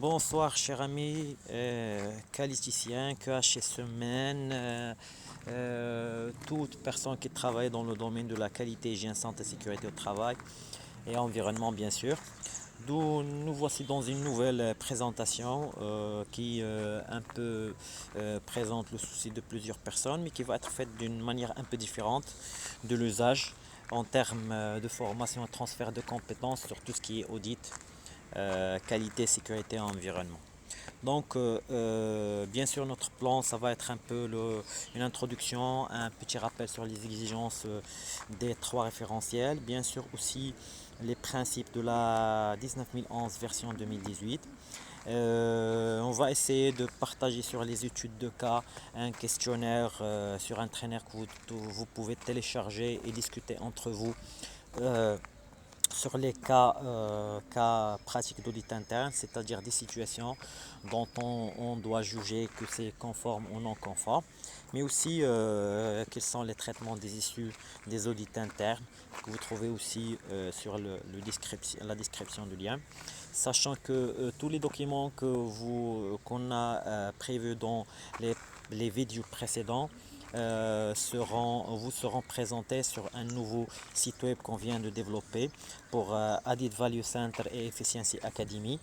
Bonsoir, cher ami, qualiticien, QHSEMEN, toute personne qui travaille dans le domaine de la qualité, hygiène, santé, sécurité au travail et environnement, bien sûr. D'où nous voici dans une nouvelle présentation qui un peu présente le souci de plusieurs personnes, mais qui va être faite d'une manière un peu différente de l'usage en termes de formation et transfert de compétences sur tout ce qui est audit, qualité, sécurité et environnement. Donc, bien sûr, notre plan, ça va être un peu une introduction, un petit rappel sur les exigences des trois référentiels. Bien sûr, aussi les principes de la 19011 version 2018. On va essayer de partager sur les études de cas un questionnaire sur un trainer que vous pouvez télécharger et discuter entre vous. euh, sur les cas pratiques d'audit interne, c'est-à-dire des situations dont on doit juger que c'est conforme ou non conforme, mais aussi quels sont les traitements des issues des audits internes que vous trouvez aussi sur la description du lien, sachant que tous les documents qu'on a prévus dans les vidéos précédents vous seront présentés sur un nouveau site web qu'on vient de développer pour Added Value Center et Efficiency Academy.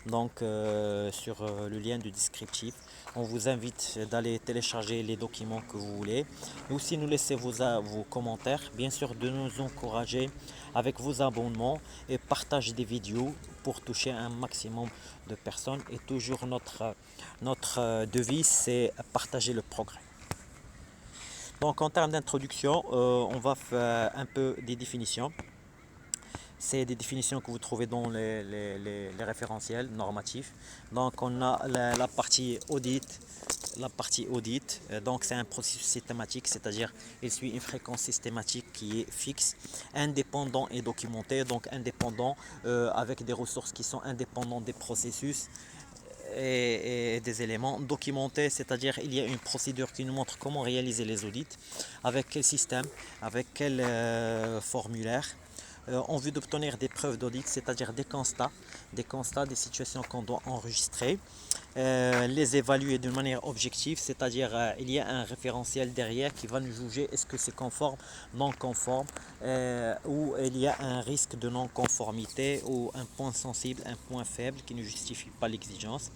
Donc sur le lien du descriptif, on vous invite d'aller télécharger les documents que vous voulez et aussi nous laisser vos commentaires, bien sûr de nous encourager avec vos abonnements et partage des vidéos pour toucher un maximum de personnes. Et toujours notre devise, c'est partager le progrès. Donc en termes d'introduction, on va faire un peu des définitions. C'est des définitions que vous trouvez dans les référentiels normatifs. Donc on a la partie audit. La partie audit, donc c'est un processus systématique, c'est-à-dire il suit une fréquence systématique qui est fixe, indépendant et documenté, donc indépendant avec des ressources qui sont indépendantes des processus et des éléments documentés, c'est-à-dire il y a une procédure qui nous montre comment réaliser les audits, avec quel système, avec quel formulaire, en vue d'obtenir des preuves d'audit, c'est-à-dire des constats, des situations qu'on doit enregistrer, les évaluer d'une manière objective, c'est-à-dire il y a un référentiel derrière qui va nous juger est-ce que c'est conforme, non conforme, ou il y a un risque de non-conformité ou un point sensible, un point faible qui ne justifie pas l'exigence,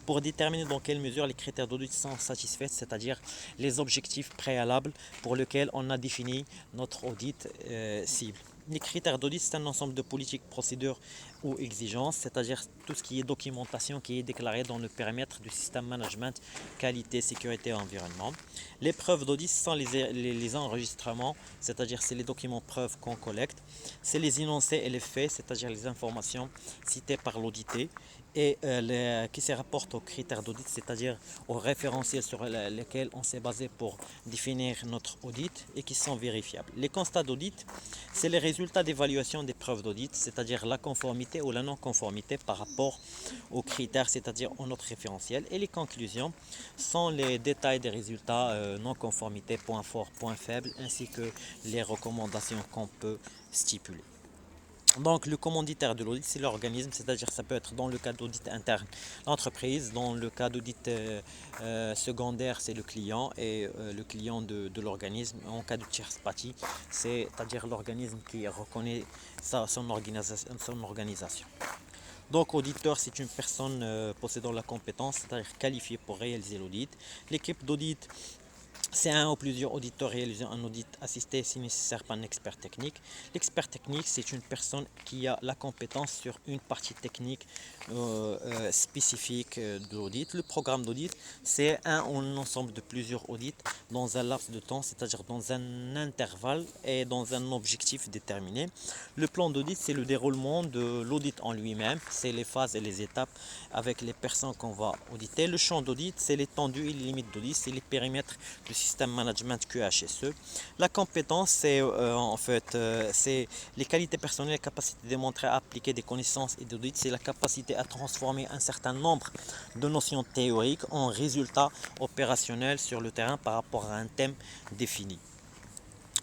pour déterminer dans quelle mesure les critères d'audit sont satisfaits, c'est-à-dire les objectifs préalables pour lesquels on a défini notre audit cible. Les critères d'audit, c'est un ensemble de politiques, procédures ou exigences, c'est-à-dire tout ce qui est documentation qui est déclarée dans le périmètre du système management, qualité, sécurité et environnement. Les preuves d'audit sont les enregistrements, c'est-à-dire c'est les documents preuves qu'on collecte. C'est les énoncés et les faits, c'est-à-dire les informations citées par l'audité et qui se rapportent aux critères d'audit, c'est-à-dire aux référentiels sur lesquels on s'est basé pour définir notre audit et qui sont vérifiables. Les constats d'audit, c'est les résultats d'évaluation des preuves d'audit, c'est-à-dire la conformité ou la non-conformité par rapport aux critères, c'est-à-dire à notre référentiel. Et les conclusions sont les détails des résultats, non-conformité, points forts, points faibles, ainsi que les recommandations qu'on peut stipuler. Donc le commanditaire de l'audit, c'est l'organisme, c'est-à-dire ça peut être dans le cas d'audit interne l'entreprise, dans le cas d'audit secondaire, c'est le client et le client de l'organisme. En cas de tierce partie, c'est-à-dire l'organisme qui reconnaît son organisation. Donc auditeur, c'est une personne possédant la compétence, c'est-à-dire qualifiée pour réaliser l'audit. L'équipe d'audit, c'est un ou plusieurs auditeurs réalisant un audit assisté si nécessaire par un expert technique. L'expert technique, c'est une personne qui a la compétence sur une partie technique spécifique de l'audit. Le programme d'audit, c'est un ou un ensemble de plusieurs audits dans un laps de temps, c'est-à-dire dans un intervalle et dans un objectif déterminé. Le plan d'audit, c'est le déroulement de l'audit en lui-même, c'est les phases et les étapes avec les personnes qu'on va auditer. Le champ d'audit, c'est l'étendue et les limites d'audit, c'est les périmètres du système management QHSE. La compétence, c'est les qualités personnelles, la capacité de démontrer à appliquer des connaissances et d'audit, c'est la capacité à transformer un certain nombre de notions théoriques en résultats opérationnels sur le terrain par rapport à un thème défini.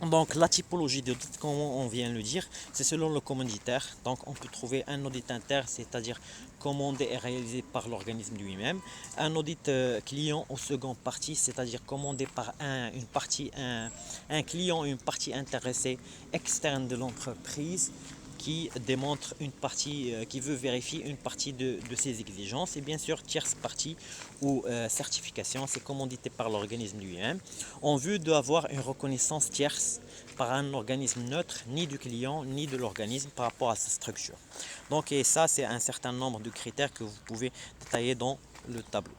Donc la typologie d'audit, comme on vient de le dire, c'est selon le commanditaire. Donc on peut trouver un audit interne, c'est-à-dire commandé et réalisé par l'organisme lui-même. Un audit client au second partie, c'est-à-dire commandé par un client, une partie intéressée externe de l'entreprise qui démontre une partie, qui veut vérifier une partie de ses exigences. Et bien sûr, tierce partie ou certification, c'est commandité par l'organisme lui-même en vue d'avoir une reconnaissance tierce par un organisme neutre, ni du client, ni de l'organisme par rapport à sa structure. Donc, et ça, c'est un certain nombre de critères que vous pouvez détailler dans le tableau.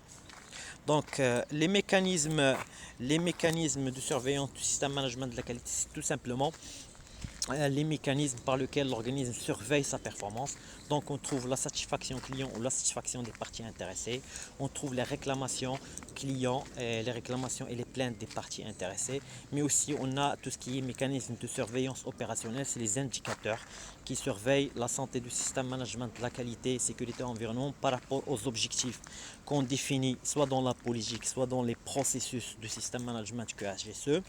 Donc, les mécanismes de surveillance du système management de la qualité, c'est tout simplement les mécanismes par lesquels l'organisme surveille sa performance. Donc on trouve la satisfaction client ou la satisfaction des parties intéressées. On trouve les réclamations clients, les réclamations et les plaintes des parties intéressées. Mais aussi on a tout ce qui est mécanisme de surveillance opérationnelle, c'est les indicateurs qui surveillent la santé du système management de la qualité, sécurité, environnement par rapport aux objectifs qu'on définit soit dans la politique, soit dans les processus du système management QHSE.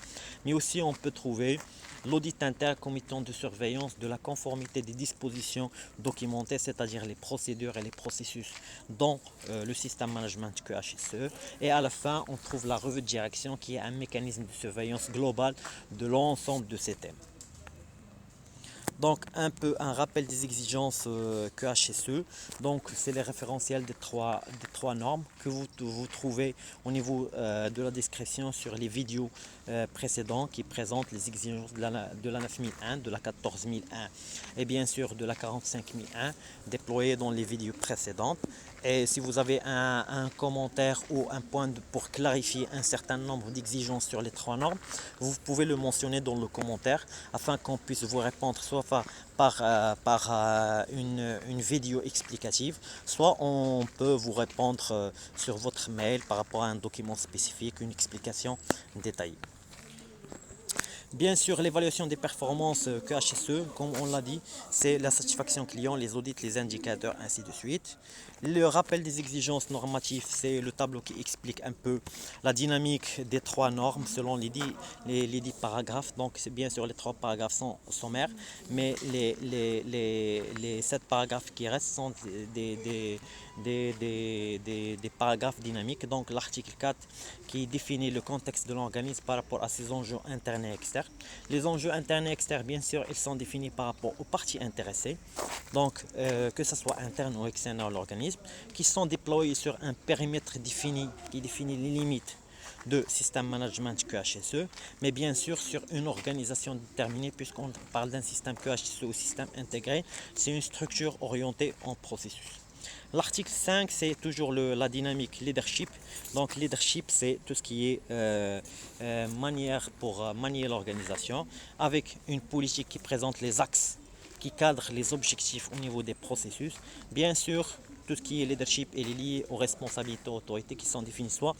Mais aussi on peut trouver l'audit interne comme étant de surveillance de la conformité des dispositions documentées, c'est-à-dire les procédures et les processus dans le système management QHSE. Et à la fin, on trouve la revue de direction qui est un mécanisme de surveillance globale de l'ensemble de ces thèmes. Donc un peu un rappel des exigences QHSE. Donc c'est les référentiels des trois normes que vous trouvez au niveau de la description sur les vidéos précédentes qui présentent les exigences de la 9001, de la 14001 et bien sûr de la 45001 déployées dans les vidéos précédentes. Et si vous avez un commentaire ou un point pour clarifier un certain nombre d'exigences sur les trois normes, vous pouvez le mentionner dans le commentaire afin qu'on puisse vous répondre soit par une vidéo explicative, soit on peut vous répondre sur votre mail par rapport à un document spécifique, une explication détaillée. Bien sûr, l'évaluation des performances QHSE, comme on l'a dit, c'est la satisfaction client, les audits, les indicateurs, ainsi de suite. Le rappel des exigences normatives, c'est le tableau qui explique un peu la dynamique des trois normes selon les 10 paragraphes. Donc, c'est bien sûr les trois paragraphes sont sommaires, mais les 7 paragraphes qui restent sont des paragraphes dynamiques. Donc, l'article 4 qui définit le contexte de l'organisme par rapport à ses enjeux internes et externes. Les enjeux internes et externes, bien sûr, ils sont définis par rapport aux parties intéressées, donc que ce soit interne ou externe à l'organisme, qui sont déployés sur un périmètre défini, qui définit les limites de système management QHSE, mais bien sûr sur une organisation déterminée, puisqu'on parle d'un système QHSE ou système intégré, c'est une structure orientée en processus. L'article 5, c'est toujours la dynamique leadership. Donc leadership, c'est tout ce qui est manière pour manier l'organisation, avec une politique qui présente les axes, qui cadre les objectifs au niveau des processus. Bien sûr, tout ce qui est leadership est lié aux responsabilités autorités qui sont définies soit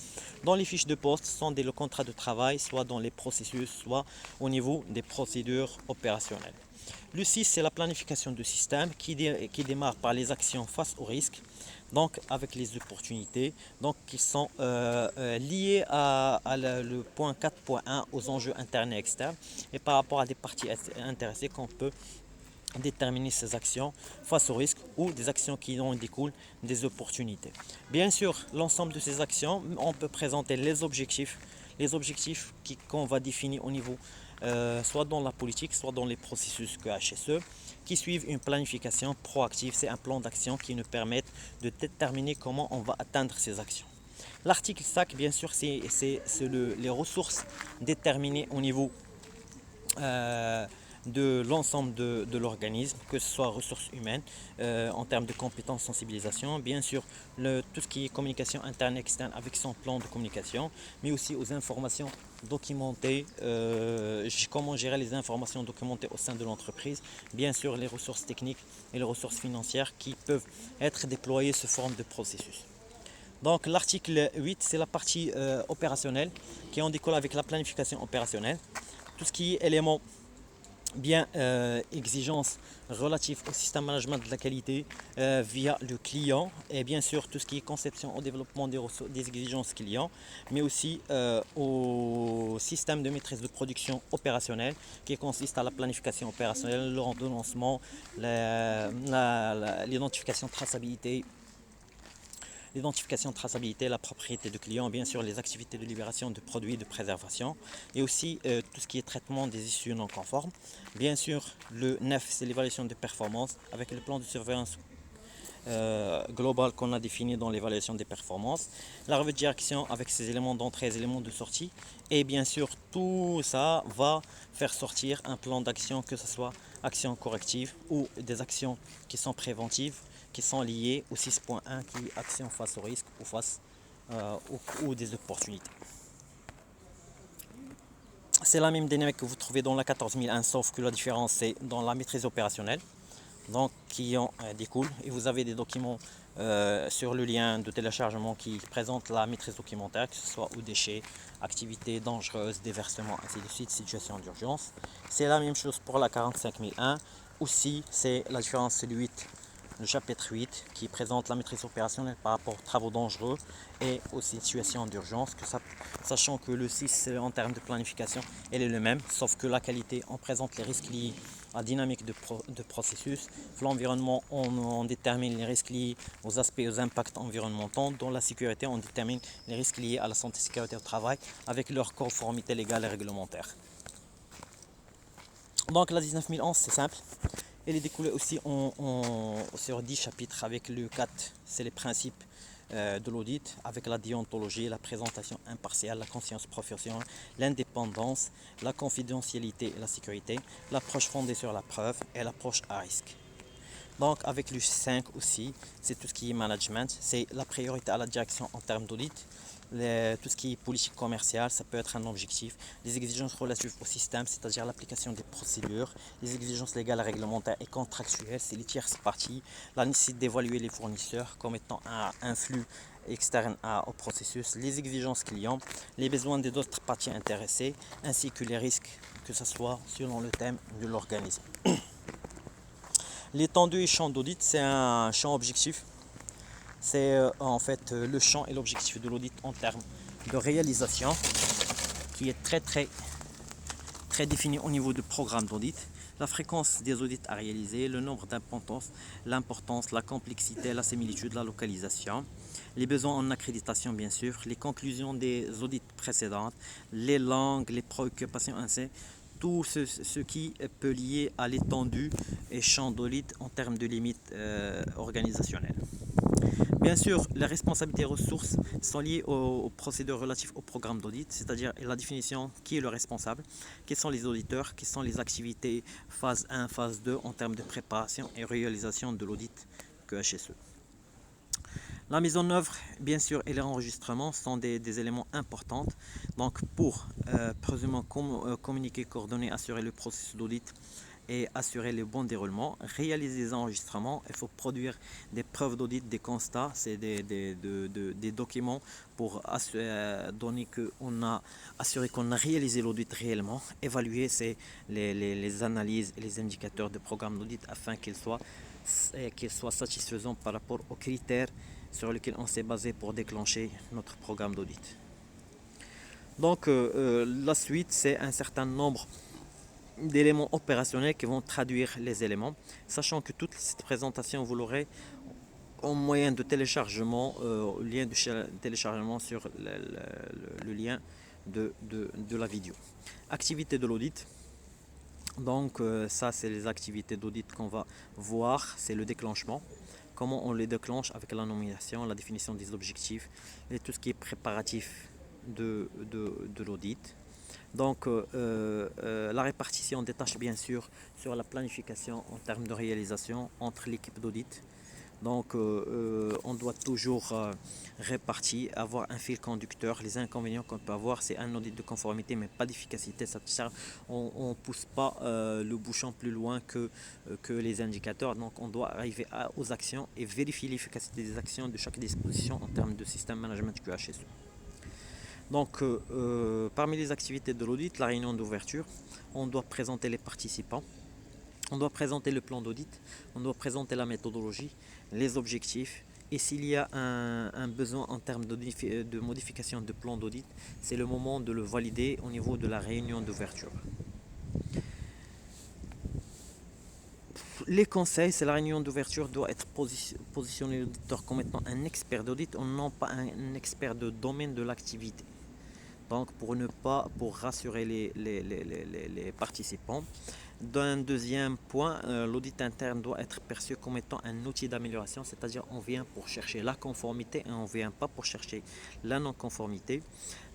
dans les fiches de poste, soit dans le contrat de travail, soit dans les processus, soit au niveau des procédures opérationnelles. Le 6, c'est la planification du système qui démarre par les actions face au risque, donc avec les opportunités, donc qui sont liées le point 4.1 aux enjeux internes et externes, et par rapport à des parties intéressées qu'on peut déterminer ces actions face au risque ou des actions qui en découlent des opportunités. Bien sûr, l'ensemble de ces actions, on peut présenter les objectifs qu'on va définir au niveau soit dans la politique, soit dans les processus QHSE, qui suivent une planification proactive. C'est un plan d'action qui nous permet de déterminer comment on va atteindre ces actions. L'article 5, bien sûr, c'est les ressources déterminées au niveau de l'ensemble de l'organisme, que ce soit ressources humaines, en termes de compétences, sensibilisation, bien sûr tout ce qui est communication interne et externe avec son plan de communication, mais aussi aux informations documentées, comment gérer les informations documentées au sein de l'entreprise, bien sûr les ressources techniques et les ressources financières qui peuvent être déployées sous forme de processus. Donc l'article 8, c'est la partie opérationnelle qui en découle avec la planification opérationnelle. Tout ce qui est éléments bien exigences relatives au système management de la qualité via le client et bien sûr tout ce qui est conception au développement des exigences clients, mais aussi au système de maîtrise de production opérationnelle qui consiste à la planification opérationnelle, l'ordonnancement, l'identification de traçabilité, la propriété de client, bien sûr les activités de libération de produits de préservation et aussi tout ce qui est traitement des issues non conformes. Bien sûr, le NEF, c'est l'évaluation de performance avec le plan de surveillance global qu'on a défini dans l'évaluation des performances, la revue de direction avec ses éléments d'entrée et ses éléments de sortie, et bien sûr tout ça va faire sortir un plan d'action, que ce soit actions correctives ou des actions qui sont préventives, qui sont liées au 6.1 qui est action face au risque ou face ou des opportunités. C'est la même dynamique que vous trouvez dans la 14001, sauf que la différence c'est dans la maîtrise opérationnelle, donc qui en découle. Et vous avez des documents sur le lien de téléchargement qui présentent la maîtrise documentaire, que ce soit aux déchets, activités dangereuses, déversements, ainsi de suite, situation d'urgence. C'est la même chose pour la 45001. Aussi, c'est la différence, c'est le chapitre 8 qui présente la maîtrise opérationnelle par rapport aux travaux dangereux et aux situations d'urgence, sachant que le 6 en termes de planification elle est le même, sauf que la qualité on présente les risques liés à la dynamique de processus. L'environnement on détermine les risques liés aux aspects et aux impacts environnementaux. Dans la sécurité on détermine les risques liés à la santé et sécurité au travail avec leur conformité légale et réglementaire. Donc la 19011 c'est simple. Elle est découlée aussi sur 10 chapitres avec le 4, c'est les principes de l'audit, avec la déontologie, la présentation impartiale, la conscience professionnelle, l'indépendance, la confidentialité et la sécurité, l'approche fondée sur la preuve et l'approche à risque. Donc avec le 5 aussi, c'est tout ce qui est management, c'est la priorité à la direction en termes d'audit, tout ce qui est politique commerciale, ça peut être un objectif, les exigences relatives au système, c'est-à-dire l'application des procédures, les exigences légales, réglementaires et contractuelles, c'est les tierces parties, la nécessité d'évaluer les fournisseurs comme étant un flux externe au processus, les exigences clients, les besoins des autres parties intéressées, ainsi que les risques, que ce soit selon le thème de l'organisme. L'étendue et champ d'audit, c'est un champ objectif. C'est en fait le champ et l'objectif de l'audit en termes de réalisation qui est très défini au niveau du programme d'audit. La fréquence des audits à réaliser, le nombre d'importance, l'importance, la complexité, la similitude, la localisation, les besoins en accréditation bien sûr, les conclusions des audits précédentes, les langues, les préoccupations ainsi, tout ce qui peut lier à l'étendue et champ d'audit en termes de limites organisationnelles. Bien sûr, les responsabilités et ressources sont liées aux procédures relatives au programme d'audit, c'est-à-dire la définition qui est le responsable, quels sont les auditeurs, quelles sont les activités phase 1, phase 2 en termes de préparation et réalisation de l'audit QHSE. La mise en œuvre, bien sûr, et l'enregistrement sont des éléments importants. Donc, pour précisément communiquer, coordonner, assurer le processus d'audit et assurer le bon déroulement, réaliser des enregistrements, il faut produire des preuves d'audit, des constats, c'est des documents pour donner qu'on a assuré qu'on a réalisé l'audit réellement, évaluer les analyses et les indicateurs de programme d'audit afin qu'ils soient satisfaisants par rapport aux critères sur lesquels on s'est basé pour déclencher notre programme d'audit. Donc la suite, c'est un certain nombre d'éléments opérationnels qui vont traduire les éléments, sachant que toute cette présentation, vous l'aurez en moyen de téléchargement, lien de téléchargement sur le lien de la vidéo. Activité de l'audit. Donc ça, c'est les activités d'audit qu'on va voir, c'est le déclenchement. Comment on les déclenche avec la nomination, la définition des objectifs et tout ce qui est préparatif de l'audit. Donc la répartition des tâches bien sûr sur la planification en termes de réalisation entre l'équipe d'audit. Donc on doit toujours répartir, avoir un fil conducteur. Les inconvénients qu'on peut avoir, c'est un audit de conformité mais pas d'efficacité. On ne pousse pas le bouchon plus loin que les indicateurs. Donc on doit arriver aux actions et vérifier l'efficacité des actions de chaque disposition en termes de système management QHSE. Donc, parmi les activités de l'audit, la réunion d'ouverture, on doit présenter les participants, on doit présenter le plan d'audit, on doit présenter la méthodologie, les objectifs. Et s'il y a un besoin en termes de modification de plan d'audit, c'est le moment de le valider au niveau de la réunion d'ouverture. Les conseils, c'est la réunion d'ouverture doit être positionné l'auditeur comme étant un expert d'audit, non pas un expert de domaine de l'activité. Donc pour rassurer les participants. D'un deuxième point, l'audit interne doit être perçu comme étant un outil d'amélioration, c'est-à-dire on vient pour chercher la conformité et on ne vient pas pour chercher la non-conformité.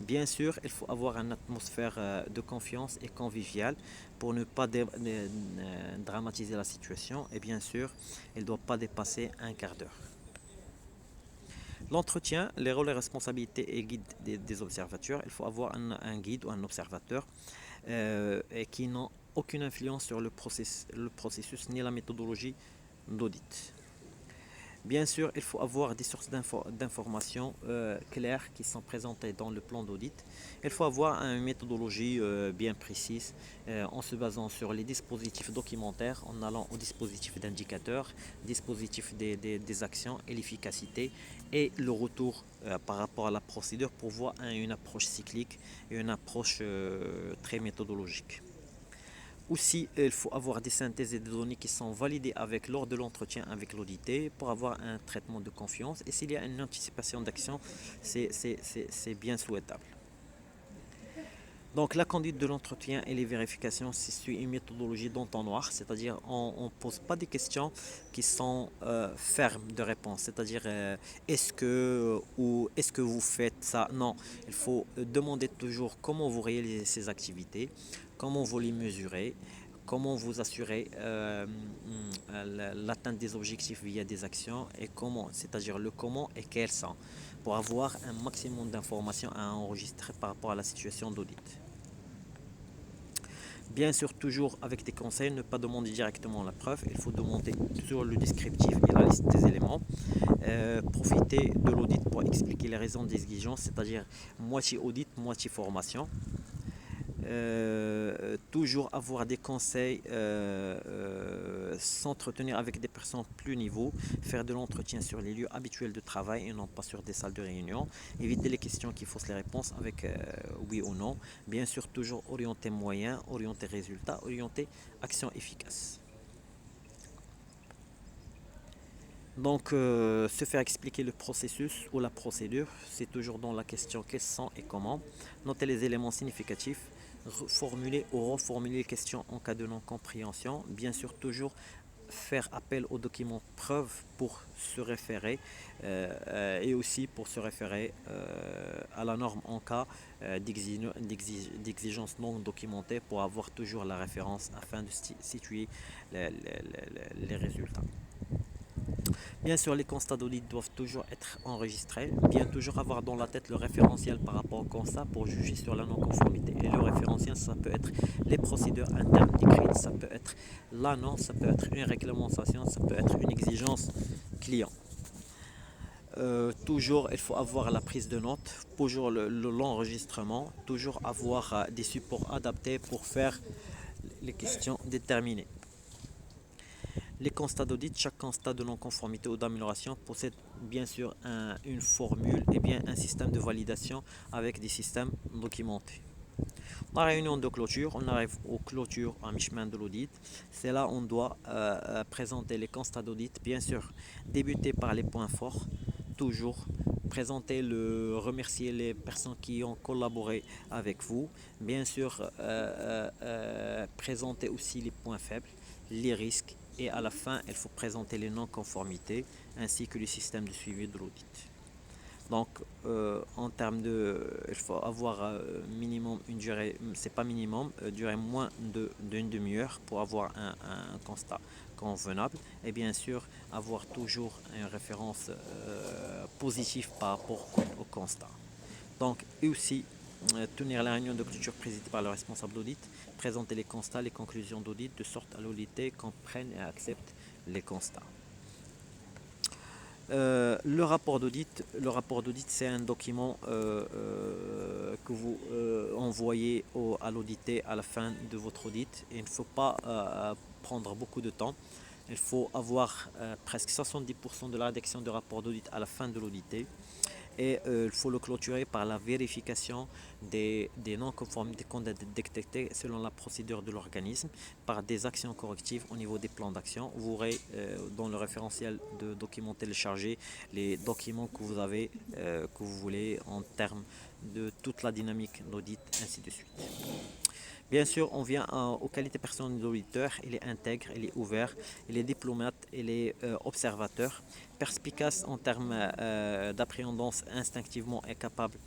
Bien sûr, il faut avoir une atmosphère de confiance et conviviale pour ne pas dramatiser la situation et bien sûr, il ne doit pas dépasser un quart d'heure. L'entretien, les rôles et responsabilités et guide des observateurs. Il faut avoir un guide ou un observateur et qui n'ont aucune influence sur le processus ni la méthodologie d'audit. Bien sûr, il faut avoir des sources d'informations claires qui sont présentées dans le plan d'audit. Il faut avoir une méthodologie bien précise en se basant sur les dispositifs documentaires, en allant au dispositif d'indicateurs, dispositif des actions et l'efficacité et le retour par rapport à la procédure pour voir une approche cyclique et une approche très méthodologique. Aussi, il faut avoir des synthèses et des données qui sont validées lors de l'entretien avec l'audité pour avoir un traitement de confiance. Et s'il y a une anticipation d'action, c'est bien souhaitable. Donc la conduite de l'entretien et les vérifications, c'est suit une méthodologie d'entonnoir, c'est-à-dire on ne pose pas des questions qui sont fermes de réponse, c'est-à-dire est-ce que ou est-ce que vous faites ça? Non, il faut demander toujours comment vous réalisez ces activités, comment vous les mesurez, comment vous assurez l'atteinte des objectifs via des actions et comment, c'est-à-dire le comment et quels sont, pour avoir un maximum d'informations à enregistrer par rapport à la situation d'audit. Bien sûr, toujours avec des conseils, ne pas demander directement la preuve, il faut demander toujours le descriptif et la liste des éléments. Profiter de l'audit pour expliquer les raisons des exigences, c'est-à-dire moitié audit, moitié formation. Toujours avoir des conseils, s'entretenir avec des personnes plus niveau, faire de l'entretien sur les lieux habituels de travail et non pas sur des salles de réunion, éviter les questions qui faussent les réponses avec oui ou non, bien sûr toujours orienter moyen, orienter résultat, orienter action efficace. Donc, se faire expliquer le processus ou la procédure, c'est toujours dans la question quels sont et comment. Noter les éléments significatifs, formuler ou reformuler les questions en cas de non-compréhension. Bien sûr, toujours faire appel aux documents preuves pour se référer et aussi pour se référer à la norme en cas d'exigence non documentée pour avoir toujours la référence afin de situer les résultats. Bien sûr, les constats d'audit doivent toujours être enregistrés, bien toujours avoir dans la tête le référentiel par rapport au constat pour juger sur la non-conformité. Et le référentiel, ça peut être les procédures internes décrites, ça peut être l'annonce, ça peut être une réglementation, ça peut être une exigence client. Toujours, il faut avoir la prise de notes, toujours l'enregistrement, toujours avoir des supports adaptés pour faire les questions déterminées. Les constats d'audit, chaque constat de non-conformité ou d'amélioration possède bien sûr une formule et bien un système de validation avec des systèmes documentés. La réunion de clôture, on arrive aux clôtures à mi-chemin de l'audit. C'est là où on doit présenter les constats d'audit, bien sûr, débuter par les points forts, toujours présenter remercier les personnes qui ont collaboré avec vous, bien sûr présenter aussi les points faibles, les risques et à la fin il faut présenter les non-conformités ainsi que le système de suivi de l'audit. Donc, en termes il faut avoir minimum une durée, c'est pas minimum, durée moins d'une demi-heure pour avoir un constat convenable. Et bien sûr, avoir toujours une référence positive par rapport au constat. Donc, et aussi, tenir la réunion de clôture présidée par le responsable d'audit, présenter les constats, les conclusions d'audit, de sorte à l'audité comprenne et accepte les constats. Le rapport d'audit, c'est un document que vous envoyez à l'audité à la fin de votre audit. Et il ne faut pas prendre beaucoup de temps. Il faut avoir presque 70% de la rédaction de rapport d'audit à la fin de l'audité. Et il faut le clôturer par la vérification des non-conformités qu'on a détectées selon la procédure de l'organisme par des actions correctives au niveau des plans d'action. Vous aurez dans le référentiel de documents téléchargés les documents que vous avez, que vous voulez en termes de toute la dynamique d'audit, ainsi de suite. Bien sûr, on vient aux qualités personnelles de l'auditeur. Il est intègre, il est ouvert, il est diplomate, il est observateur, perspicace en termes d'appréhendance instinctivement et capable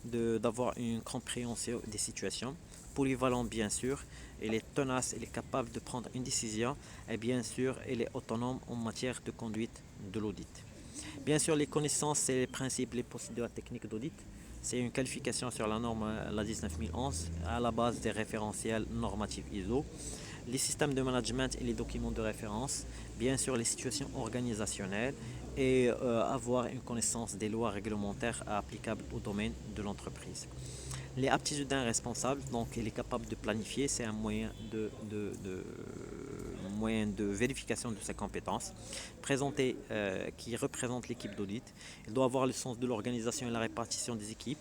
d'avoir une compréhension des situations. Polyvalent, bien sûr, il est tenace, il est capable de prendre une décision et bien sûr, il est autonome en matière de conduite de l'audit. Bien sûr, les connaissances et les principes, les procédures techniques d'audit, c'est une qualification sur la norme, la 19011, à la base des référentiels normatifs ISO. Les systèmes de management et les documents de référence, bien sûr les situations organisationnelles et avoir une connaissance des lois réglementaires applicables au domaine de l'entreprise. Les aptitudes d'un responsable, donc il est capable de planifier, c'est un moyen de vérification de ses compétences. Présenter, qui représente l'équipe d'audit. Il doit avoir le sens de l'organisation et la répartition des équipes.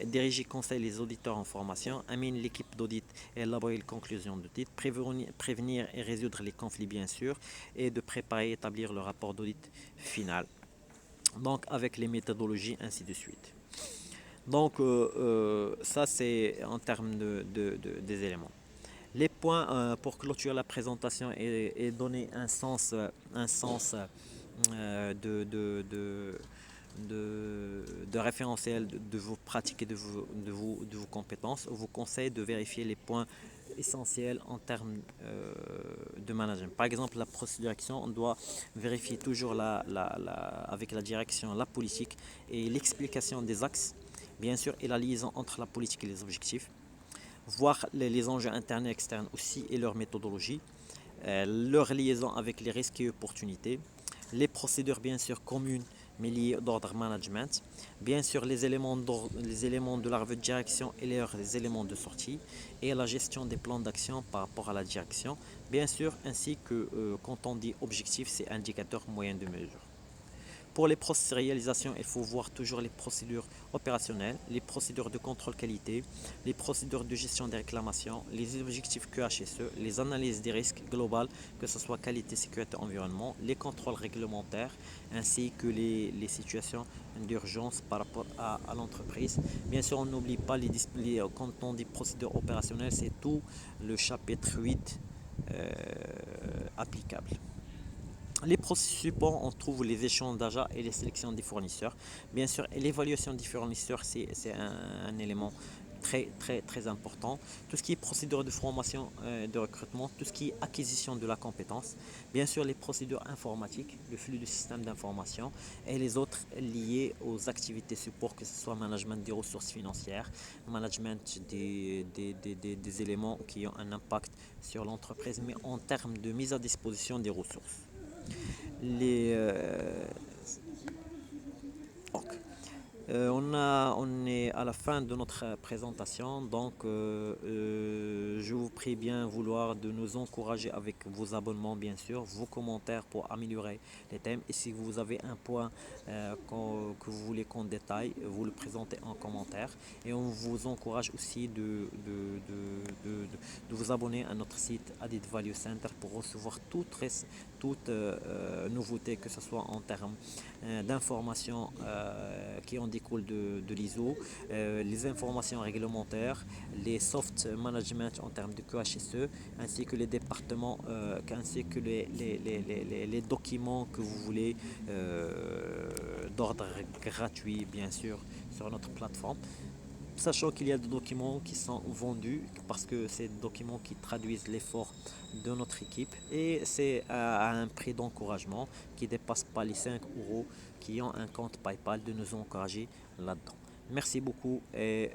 Diriger, conseiller les auditeurs en formation, amener l'équipe d'audit et élaborer les conclusions d'audit, prévenir et résoudre les conflits bien sûr, et de préparer et établir le rapport d'audit final. Donc avec les méthodologies, ainsi de suite. Donc ça c'est en termes des éléments. Les points pour clôturer la présentation et donner un sens de référentiel de vos pratiques et de vos compétences. On vous conseille de vérifier les points essentiels en termes de management. Par exemple, la procédure d'action, on doit vérifier toujours avec la direction, la politique et l'explication des axes, bien sûr, et la liaison entre la politique et les objectifs. Voir les enjeux internes et externes aussi et leur méthodologie, leur liaison avec les risques et opportunités, les procédures bien sûr communes mais liées d'ordre management, bien sûr les éléments de la revue de direction et les éléments de sortie, et la gestion des plans d'action par rapport à la direction, bien sûr, ainsi que quand on dit objectif, c'est indicateur moyen de mesure. Pour les processus de réalisation, il faut voir toujours les procédures opérationnelles, les procédures de contrôle qualité, les procédures de gestion des réclamations, les objectifs QHSE, les analyses des risques globales, que ce soit qualité, sécurité, environnement, les contrôles réglementaires, ainsi que les situations d'urgence par rapport à l'entreprise. Bien sûr, on n'oublie pas quand on dit procédures opérationnelles, c'est tout le chapitre 8 applicable. Les processus support, on trouve les échanges d'achat et les sélections des fournisseurs. Bien sûr, l'évaluation des fournisseurs, c'est un élément très important. Tout ce qui est procédure de formation, de recrutement, tout ce qui est acquisition de la compétence. Bien sûr, les procédures informatiques, le flux du système d'information et les autres liés aux activités support, que ce soit management des ressources financières, management des éléments qui ont un impact sur l'entreprise, mais en termes de mise à disposition des ressources. Les, donc, on est à la fin de notre présentation, donc je vous prie bien vouloir de nous encourager avec vos abonnements, bien sûr, vos commentaires pour améliorer les thèmes. Et si vous avez un point que vous voulez qu'on détaille, vous le présentez en commentaire. Et on vous encourage aussi de vous abonner à notre site Added Value Center pour recevoir toute nouveauté, que ce soit en termes d'informations qui en découlent de l'ISO, les informations réglementaires, les soft management en termes de QHSE, ainsi que les départements, ainsi que les documents que vous voulez d'ordre gratuit, bien sûr, sur notre plateforme. Sachant qu'il y a des documents qui sont vendus parce que c'est des documents qui traduisent l'effort de notre équipe, et c'est à un prix d'encouragement qui ne dépasse pas les 5 euros, qui ont un compte PayPal, de nous encourager là-dedans. Merci beaucoup et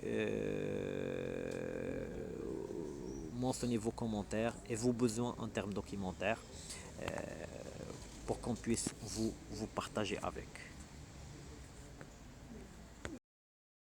mentionnez vos commentaires et vos besoins en termes documentaires. pour qu'on puisse vous partager avec.